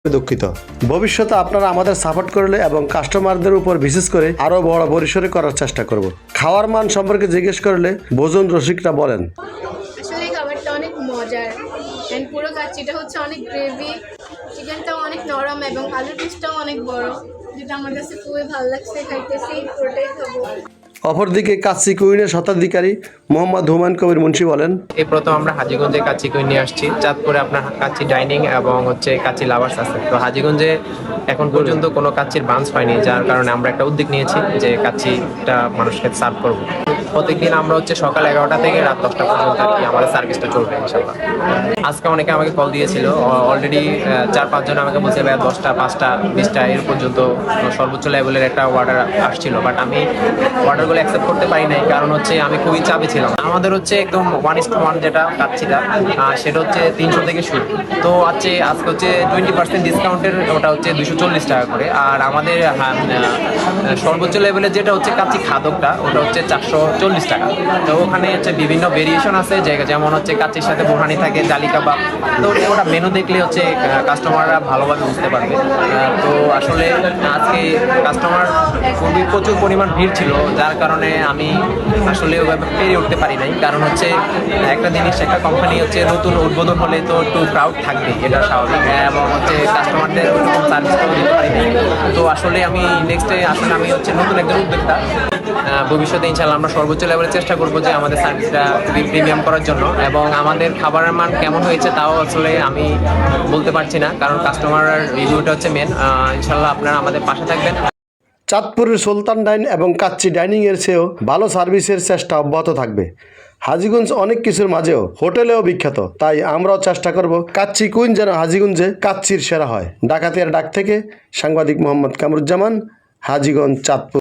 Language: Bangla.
দুঃখিত। ভবিষ্যতে আপনারা আমাদের সাপোর্ট করলে এবং কাস্টমারদের উপর বিশেষ করে আরো বড় পরিসরে করার চেষ্টা করব। খাওয়ার মান সম্পর্কে জিজ্ঞেস করলে ভোজন রসিকরা বলেন, আসলে এই খাবারটা অনেক মজার অ্যান্ড পুরো কাচ্চিটা হচ্ছে অনেক গ্রেভি, চিকেনটাও অনেক নরম এবং আলুর পিসটাও অনেক বড়, যেটা আমার কাছে খুবই ভালো লাগছে। খাইতেছি, পুরোটাই খাবো। অপরদিকে কাচ্চি কুইনের স্বত্বাধিকারী মোহাম্মদ হুমায়ুন কবির মুন্সি বলেন, এই প্রথম আমরা হাজীগঞ্জে কাচ্চি কুইন নিয়ে আসছি। চাঁদপুরে আপনার কাচ্চি ডাইনিং এবং কাচ্চি লাভার্স আছে। তো হাজীগঞ্জে এখন পর্যন্ত কোনো কাচ্চির ব্রাঞ্চ হয়নি, যার কারণে আমরা একটা উদ্যোগ নিয়েছি যে কাচ্চিটা মানুষকে সার্ভ করবো। প্রত্যেকদিন আমরা সকাল 11টা থেকে রাত 10টা পর্যন্ত আর কি আমাদের সার্ভিসটা চলবে ইনশাল্লাহ। আজকে অনেকে আমাকে কল দিয়েছিল, অলরেডি 4-5 জন আমাকে বলছে ভাইয়া 10টা 5টা 20টা এর পর্যন্ত সর্বোচ্চ লেভেলের একটা অর্ডার আসছিল, বাট আমি অর্ডারগুলো অ্যাকসেপ্ট করতে পারি নাই, কারণ আমি খুবই চাপে ছিলাম। আমাদের একদম 1:1 যেটা কাচ্চিটা, সেটা 300 থেকে শুরু। তো আজকে 20% ডিসকাউন্টের ওটা 240 টাকা করে। আর আমাদের সর্বোচ্চ লেভেলের যেটা কাচ্চি খাদকটা ওটা 440 টাকা। তো ওখানে বিভিন্ন ভেরিয়েশন আছে, যেমন কাচ্চির সাথে বোরহানি থাকে, জালি কাবাব। তো ওটা মেনু দেখলে কাস্টমাররা ভালোভাবে বুঝতে পারবে। তো আসলে আজকে কাস্টমার খুবই প্রচুর পরিমাণ ভিড় ছিল, যার কারণে আমি আসলে ওইভাবে পেরে উঠতে পারি নাই। কারণ একটা জিনিস, একটা কোম্পানি নতুন উদ্বোধন হলে তো একটু ক্রাউড থাকবে, এটা স্বাভাবিক, এবং কাস্টমারদের ওরকম সার্ভিসটাও দিতে পারি নাই। তো আসলে আমি নেক্সটে আমি নতুন একজন উদ্যোক্তা। ভবিষ্যতে ইনশাআল্লাহ আমরা সর্বোচ্চ লেভেলে চেষ্টা করবো যে আমাদের সার্ভিসটা খুবই প্রিমিয়াম করার জন্য, এবং আমাদের খাবারের মান কেমন হয়েছে তাও আমি বলতে পারছি না, কারণ কাস্টমার রিভিউটা মেন। ইনশাআল্লাহ আপনারা আমাদের পাশে থাকবেন। চাঁদপুরের সুলতান ডাইন এবং কাচ্চি ডাইনিংয়ের চেয়েও ভালো সার্ভিসের চেষ্টা অব্যাহত থাকবে। হাজীগঞ্জ অনেক কিছুর মাঝেও হোটেলেও বিখ্যাত, তাই আমরাও চেষ্টা করব কাচ্চি কুইন যেন হাজীগঞ্জে কাচ্চির সেরা হয়। ডাকাতিয়ার ডাক থেকে সাংবাদিক মোহাম্মদ কামরুজ্জামান, হাজীগঞ্জ, চাঁদপুর।